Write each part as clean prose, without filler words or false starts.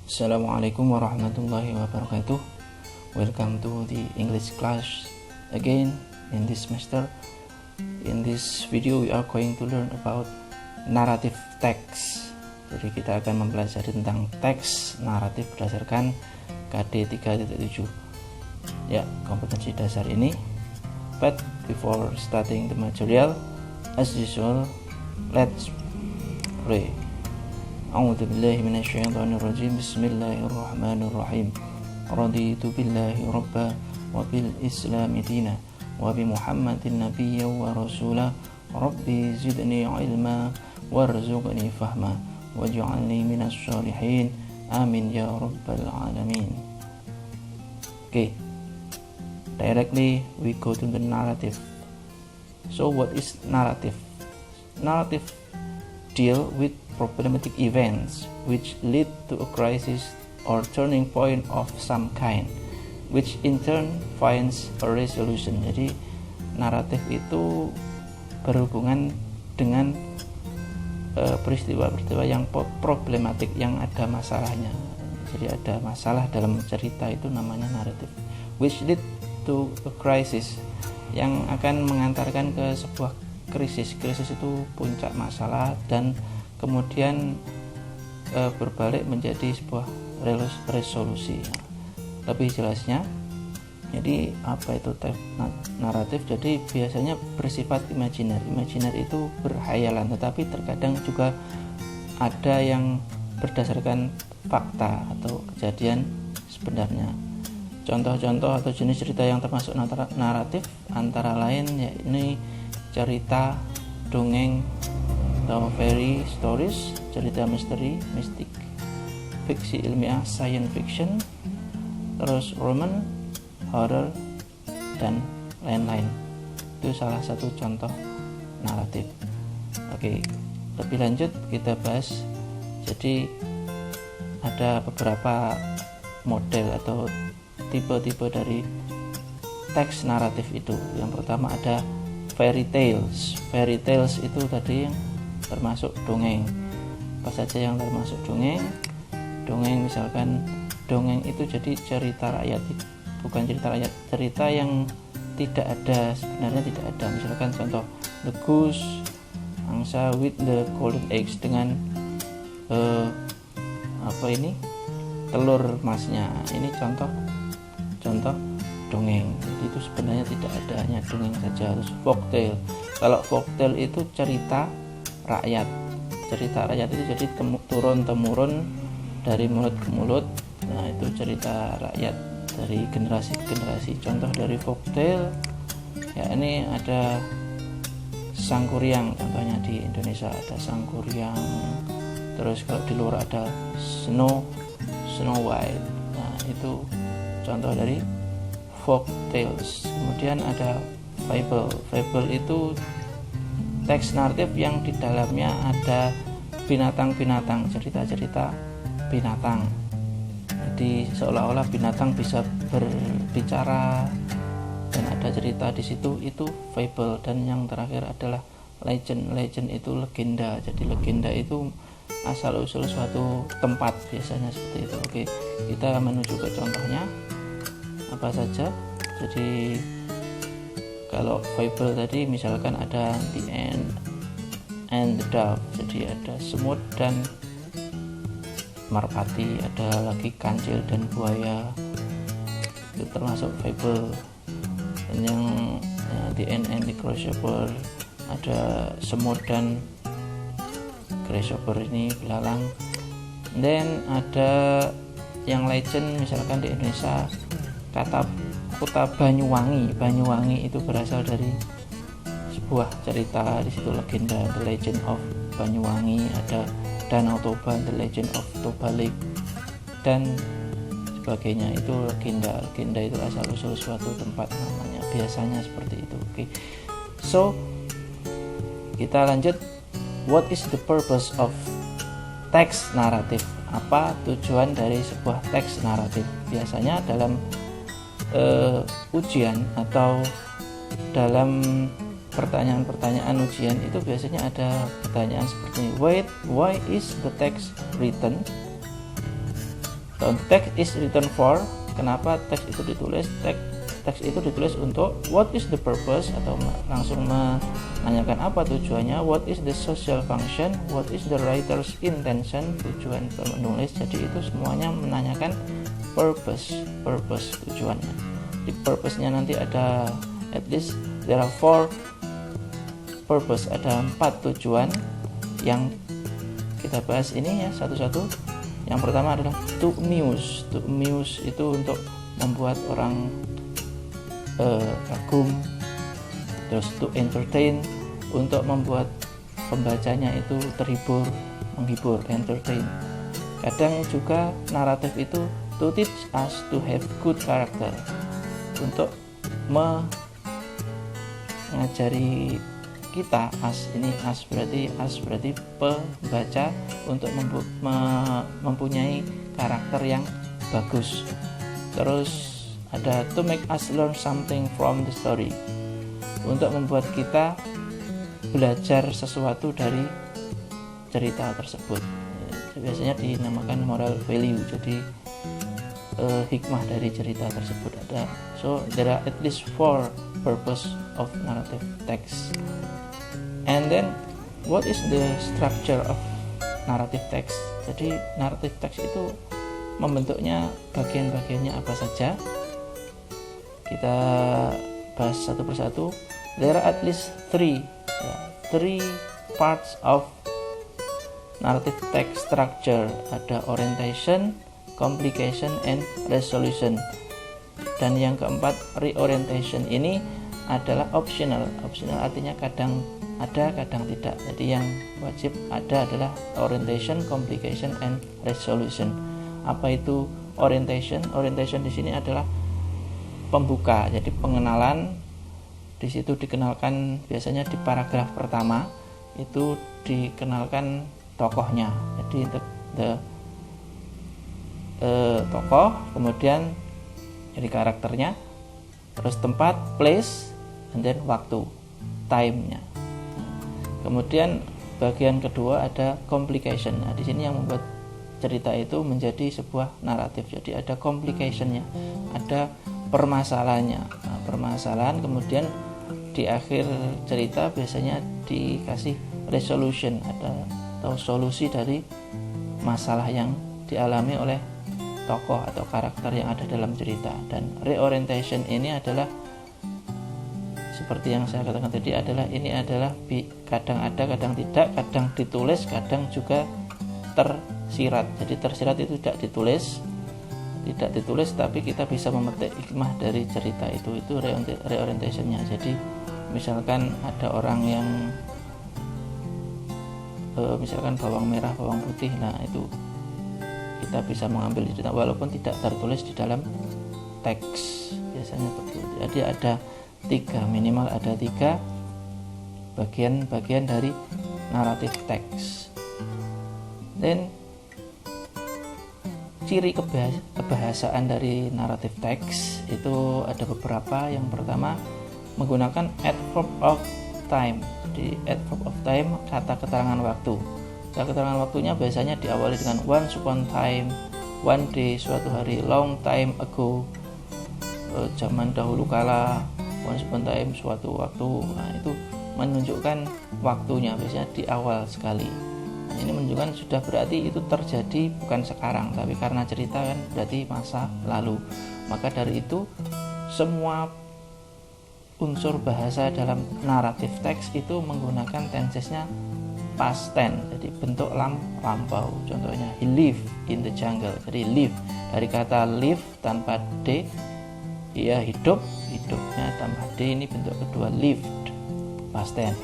Assalamualaikum warahmatullahi wabarakatuh. Welcome to the English class again in this semester. In this video we are going to learn about narrative text. Jadi kita akan mempelajari tentang teks naratif berdasarkan KD 3.7. Ya, kompetensi dasar ini. But before starting the material, as usual, let's pray. A'udzu billahi minasyaitonir rajim. Bismillahirrahmanirrahim. Raditu billahi rabba wa bil islami dina wa bi Muhammadin nabiyyan wa rasula. Rabbi zidni ilma warzuqni fahma waj'alni minas shalihin. Amin ya rabbal alamin. Okay. Directly we go to the narrative. So what is narrative? Narrative deal with problematic events which lead to a crisis or turning point of some kind, which in turn finds a resolution. Jadi naratif itu berhubungan dengan peristiwa-peristiwa yang problematik, yang ada masalahnya. Jadi ada masalah dalam cerita, itu namanya naratif. Which lead to a crisis, yang akan mengantarkan ke sebuah krisis. Krisis itu puncak masalah dan kemudian berbalik menjadi sebuah resolusi. Lebih jelasnya, jadi apa itu naratif? Jadi biasanya bersifat imajiner. Imajiner itu berhayalan, tetapi terkadang juga ada yang berdasarkan fakta atau kejadian sebenarnya. Contoh-contoh atau jenis cerita yang termasuk naratif antara lain yakni cerita, dongeng, atau fairy stories, cerita misteri, mistik, fiksi ilmiah, science fiction, terus roman, horror, dan lain-lain. Itu salah satu contoh naratif. Oke, lebih lanjut kita bahas. Jadi ada beberapa model atau tipe-tipe dari teks naratif itu. Yang pertama ada fairy tales. Fairy tales itu tadi yang termasuk dongeng. Apa saja yang termasuk dongeng? Dongeng misalkan, dongeng itu jadi cerita rakyat, bukan cerita rakyat, cerita yang tidak ada, sebenarnya tidak ada. Misalkan contoh The Goose, Angsa with the Golden Eggs, dengan telur emasnya. Ini contoh dongeng. Jadi itu sebenarnya tidak ada, hanya dongeng saja. Terus folktale. Kalau folktale itu cerita rakyat. Cerita rakyat itu jadi turun temurun dari mulut ke mulut. Nah, itu cerita rakyat dari generasi ke generasi. Contoh dari folktale ya, ini ada Sangkuriang. Contohnya di Indonesia ada Sangkuriang. Terus kalau di luar ada Snow White. Nah, itu contoh dari folk tales. Kemudian ada fable. Fable itu teks naratif yang di dalamnya ada binatang-binatang, cerita-cerita binatang. Jadi seolah-olah binatang bisa berbicara dan ada cerita di situ, itu fable. Dan yang terakhir adalah legend. Legend itu legenda. Jadi legenda itu asal-usul suatu tempat, biasanya seperti itu. Oke, kita menuju ke contohnya. Apa saja? Jadi kalau fable tadi misalkan ada the ant and the dove, jadi ada semut dan merpati, ada lagi kancil dan buaya, itu termasuk fable. Dan yang the ant and the grasshopper, ada semut dan grasshopper ini belalang. Dan ada yang legend, misalkan di Indonesia kota Banyuwangi. Banyuwangi itu berasal dari sebuah cerita, di situ legenda, The Legend of Banyuwangi. Ada Danau Toba, The Legend of Toba Lake, dan sebagainya. Itu legenda. Legenda itu asal usul suatu tempat, namanya biasanya seperti itu. Oke. So kita lanjut. What is the purpose of text naratif? Apa tujuan dari sebuah teks naratif? Biasanya dalam ujian atau dalam pertanyaan-pertanyaan ujian itu biasanya ada pertanyaan seperti ini. Why is the text written? Dan text is written for, kenapa teks itu ditulis? Teks itu ditulis untuk what is the purpose, atau langsung menanyakan apa tujuannya, what is the social function, what is the writer's intention, tujuan penulis. Jadi itu semuanya menanyakan purpose tujuannya. Di purpose-nya nanti ada at least there are 4 purpose, ada 4 tujuan yang kita bahas ini ya satu-satu. Yang pertama adalah to amuse. To amuse itu untuk membuat orang kagum. Terus to entertain, untuk membuat pembacanya itu terhibur, menghibur, entertain. Kadang juga naratif itu to teach us to have good character, untuk mengajari kita, as berarti pembaca, untuk mempunyai karakter yang bagus. Terus ada to make us learn something from the story, untuk membuat kita belajar sesuatu dari cerita tersebut. Biasanya dinamakan moral value, jadi hikmah dari cerita tersebut ada. So there are at least 4 purpose of narrative text. And then what is the structure of narrative text? Jadi narrative text itu membentuknya, bagian-bagiannya apa saja, kita bahas satu persatu. There are at least 3 parts of narrative text structure. Ada orientation, complication, and resolution. Dan yang keempat, reorientation ini adalah optional. Optional artinya kadang ada, kadang tidak. Jadi yang wajib ada adalah orientation, complication, and resolution. Apa itu orientation? Orientation di sini adalah pembuka, jadi pengenalan. Di situ dikenalkan, biasanya di paragraf pertama itu dikenalkan tokohnya. Jadi tokoh, kemudian jadi karakternya, terus tempat, place, and then waktu, time-nya. Kemudian bagian kedua ada complication. Nah, di sini yang membuat cerita itu menjadi sebuah naratif. Jadi ada complication-nya, ada permasalahannya. Nah, permasalahan, kemudian di akhir cerita biasanya dikasih resolution, atau solusi dari masalah yang dialami oleh tokoh atau karakter yang ada dalam cerita. Dan reorientation ini adalah seperti yang saya katakan tadi, ini adalah kadang ada, kadang tidak, kadang ditulis, kadang juga tersirat. Jadi tersirat itu tidak ditulis tapi kita bisa memetik hikmah dari cerita itu reorientationnya. Jadi misalkan ada orang yang misalkan bawang merah, bawang putih, nah itu kita bisa mengambil cerita walaupun tidak tertulis di dalam teks, biasanya seperti itu. Jadi ada 3, minimal ada 3 bagian-bagian dari naratif teks. Dan ciri kebahasaan dari naratif teks itu ada beberapa. Yang pertama, menggunakan adverb of time. Di adverb of time, kata keterangan waktu. Kata keterangan waktunya biasanya diawali dengan once upon time, one day, suatu hari, long time ago, zaman dahulu kala, once upon time, suatu waktu. Nah, itu menunjukkan waktunya, biasanya di awal sekali. Nah, ini menunjukkan sudah berarti itu terjadi bukan sekarang, tapi karena cerita kan berarti masa lalu. Maka dari itu semua unsur bahasa dalam naratif teks itu menggunakan tensesnya past tense, jadi bentuk lampau. Contohnya, he lived in the jungle. Jadi live dari kata live tanpa d, ia hidupnya tambah d, ini bentuk kedua, lived, past tense.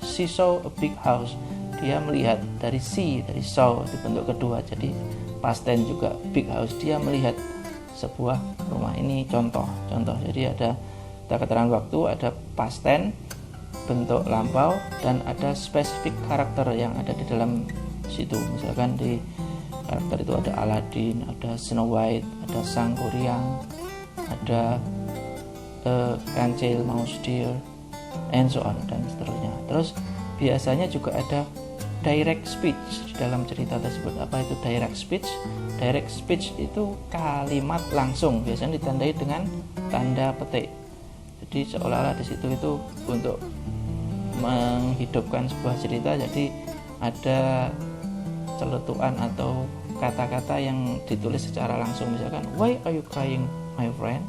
She saw a big house. Dia melihat, dari see, dari saw, itu bentuk kedua, jadi past tense juga, big house, dia melihat sebuah rumah. Ini contoh. Jadi ada keterangan waktu, ada past tense, bentuk lampau, dan ada spesifik karakter yang ada di dalam situ. Misalkan di karakter itu ada Aladdin, ada Snow White, ada Sang Kuryang, ada Kancil, Mouse Deer, and so on, dan seterusnya. Terus biasanya juga ada direct speech di dalam cerita tersebut. Apa itu direct speech? Direct speech itu kalimat langsung, biasanya ditandai dengan tanda petik. Jadi seolah-olah di situ itu untuk menghidupkan sebuah cerita, jadi ada celetukan atau kata-kata yang ditulis secara langsung, misalkan why are you crying my friend,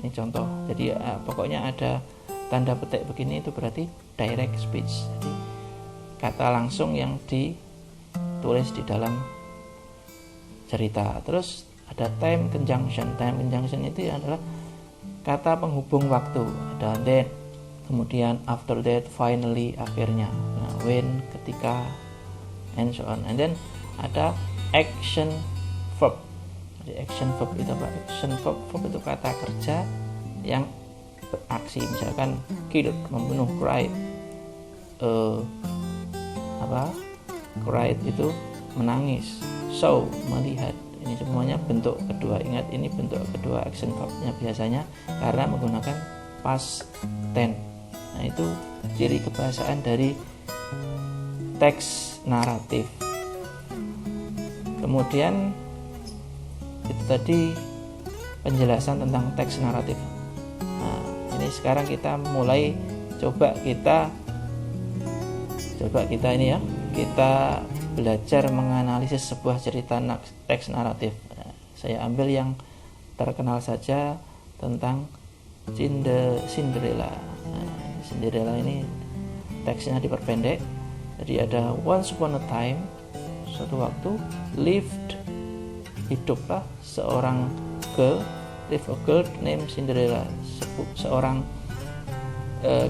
ini contoh. Jadi pokoknya ada tanda petik begini, itu berarti direct speech, jadi kata langsung yang ditulis di dalam cerita. Terus ada time conjunction. Time conjunction itu adalah kata penghubung waktu. Ada then, kemudian after that, finally, akhirnya, nah, when, ketika, and so on. And then ada action verb. Jadi action verb itu apa? Action verb itu kata kerja yang beraksi, misalkan killed, membunuh, cried, cried itu menangis, saw, melihat. Ini semuanya bentuk kedua. Ingat, ini bentuk kedua action verbnya biasanya karena menggunakan past tense. Nah, itu ciri kebahasaan dari teks naratif. Kemudian itu tadi penjelasan tentang teks naratif. Nah, ini sekarang kita mulai coba kita ini ya, kita belajar menganalisis sebuah cerita teks naratif. Nah, saya ambil yang terkenal saja tentang Cinderella. Nah, Cinderella ini teksnya diperpendek. Jadi ada once upon a time, suatu waktu, hiduplah seorang girl, a girl named Cinderella, seorang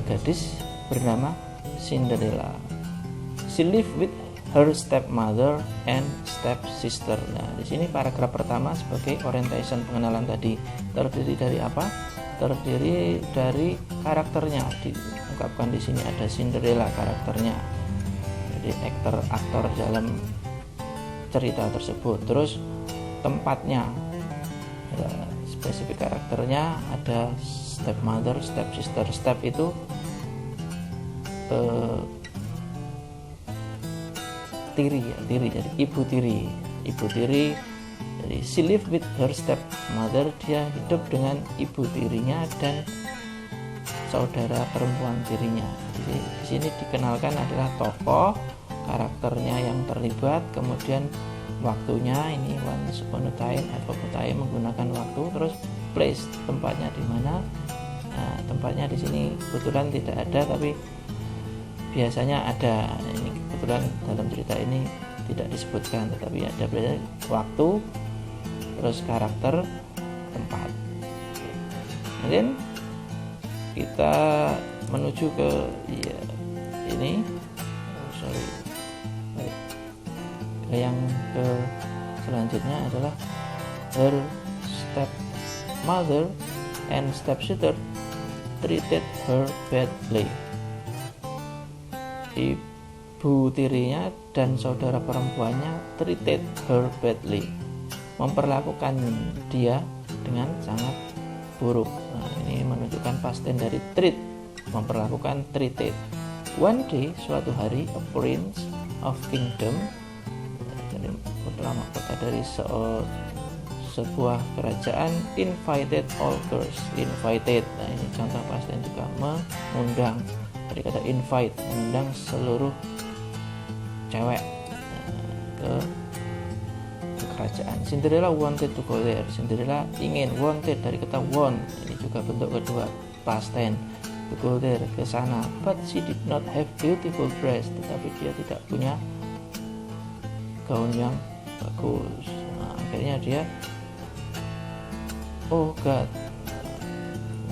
gadis bernama Cinderella. She lived with her stepmother and stepsister. Nah, di sini paragraf pertama sebagai orientation pengenalan tadi terdiri dari apa? Terdiri dari karakternya. Diungkapkan di sini ada Cinderella karakternya. Jadi aktor dalam cerita tersebut. Terus tempatnya, ada spesifik karakternya, ada stepmother, stepsister. Step itu tiri, jadi ibu tiri. Jadi she lived with her stepmother, dia hidup dengan ibu tirinya dan saudara perempuan tirinya. Jadi di sini dikenalkan adalah tokoh, karakternya yang terlibat, kemudian waktunya, ini once upon a time, menggunakan waktu, terus place, tempatnya di mana. Nah, tempatnya di sini kebetulan tidak ada, tapi biasanya ada. Ini kebetulan dalam cerita ini tidak disebutkan, tetapi ada berarti waktu, terus karakter, tempat. Kemudian kita menuju ke yang ke selanjutnya adalah her stepmother and stepsister treated her badly. Ibu tirinya dan saudara perempuannya treated her badly, memperlakukan dia dengan sangat buruk. Nah, ini menunjukkan past tense dari treat, memperlakukan, treated. One day, suatu hari, a prince of kingdom, jadi putra mahkota dari sebuah kerajaan, invited all girls. Invited, nah ini contoh past tense juga, mengundang. Dari kata invite, mengundang seluruh cewek ke kerajaan. Cinderella wanted to go there. Cinderella ingin, wanted dari kata want, ini juga bentuk kedua past tense, to go there, ke sana. But she did not have beautiful dress, tetapi dia tidak punya gaun yang bagus. Nah, akhirnya dia oh God,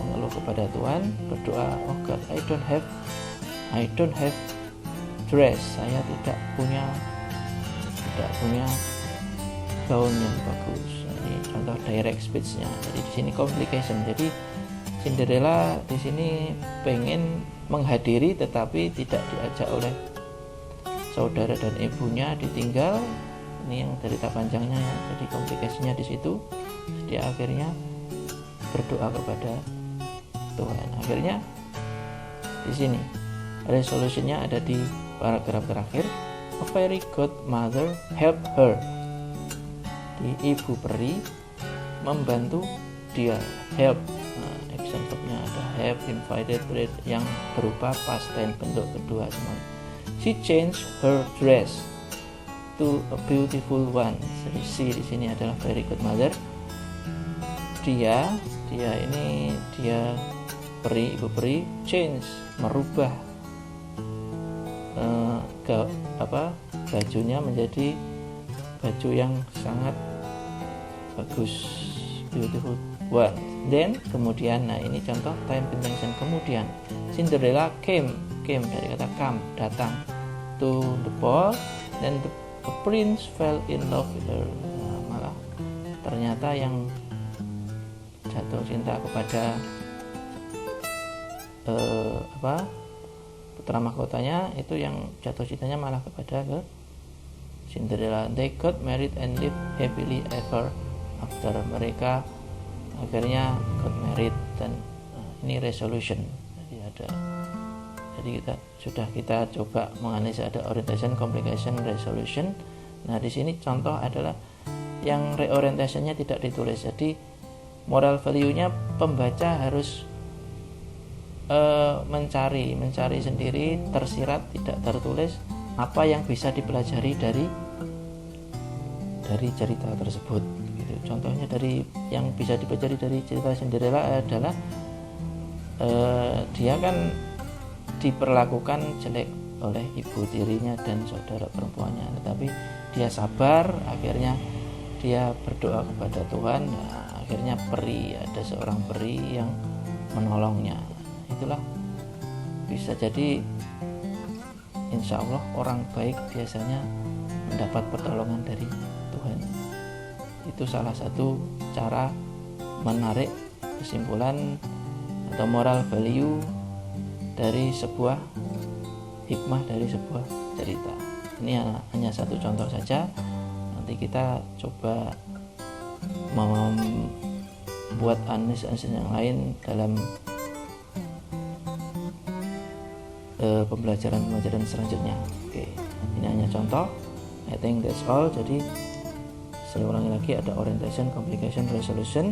mengeluh kepada Tuhan, berdoa, oh God, I don't have dress, saya tidak punya gaun yang bagus. Ini contoh direct speech-nya. Jadi di sini complication. Jadi Cinderella di sini pengen menghadiri tetapi tidak diajak oleh saudara dan ibunya, ditinggal. Ini yang cerita panjangnya ya. Jadi komplikasinya di situ. Dia akhirnya berdoa kepada Tuhan. Akhirnya di sini resolusinya ada di paragraf terakhir. A fairy godmother helped her. Di ibu peri membantu dia. Help, action verbnya ada help, invited, read, yang berupa past tense bentuk kedua semua. She changed her dress to a beautiful one. Jadi she di sini adalah fairy godmother. Dia peri, ibu peri, change, merubah bajunya menjadi baju yang sangat bagus, beautiful one. Then kemudian, nah ini contoh time conjunction. Kemudian Cinderella came dari kata come, datang, to the ball, then the prince fell in love with her. Nah, malah ternyata yang jatuh cinta kepada putra mahkotanya itu, yang jatuh cintanya malah kepada ke Cinderella. They got married and lived happily ever after. Mereka akhirnya got married, dan ini resolution. Jadi kita coba menganalisa ada orientation, complication, resolution. Nah di sini contoh adalah yang reorientationnya tidak ditulis. Jadi moral value-nya pembaca harus mencari sendiri, tersirat, tidak tertulis, apa yang bisa dipelajari dari cerita tersebut gitu. Contohnya dari yang bisa dipelajari dari cerita Cinderella adalah dia kan diperlakukan jelek oleh ibu tirinya dan saudara perempuannya, tetapi dia sabar, akhirnya dia berdoa kepada Tuhan. Nah, akhirnya ada seorang peri yang menolongnya. Itulah bisa jadi insya Allah orang baik biasanya mendapat pertolongan dari Tuhan. Itu salah satu cara menarik kesimpulan atau moral value dari sebuah hikmah dari sebuah cerita. Ini hanya satu contoh saja. Nanti kita coba membuat analisis yang lain dalam pembelajaran selanjutnya. Oke, ini hanya contoh. I think that's all. Jadi saya ulangi lagi, ada orientation, complication, resolution.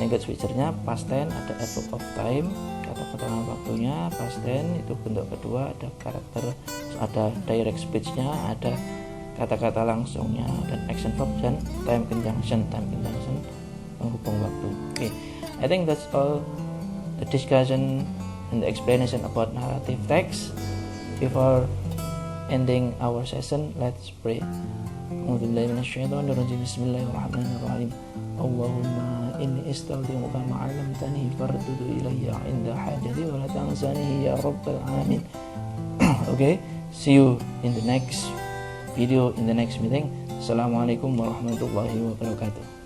Language feature-nya past tense, ada adverb of time, kata keterangan waktunya, past tense itu bentuk kedua, ada karakter, ada direct speech-nya, ada kata-kata langsungnya, dan action verb, dan time conjunction menghubung waktu. Okay, I think that's all the discussion and the explanation about narrative text. Before ending our session, let's pray. Bismillahirrahmanirrahim. Allahumma inni astaudi'uka ma 'allamtani fardudu ilayya 'inda hajati wa la tansanihi ya rabbal alamin. Okay, see you in the next video, in the next meeting. Assalamualaikum warahmatullahi wabarakatuh.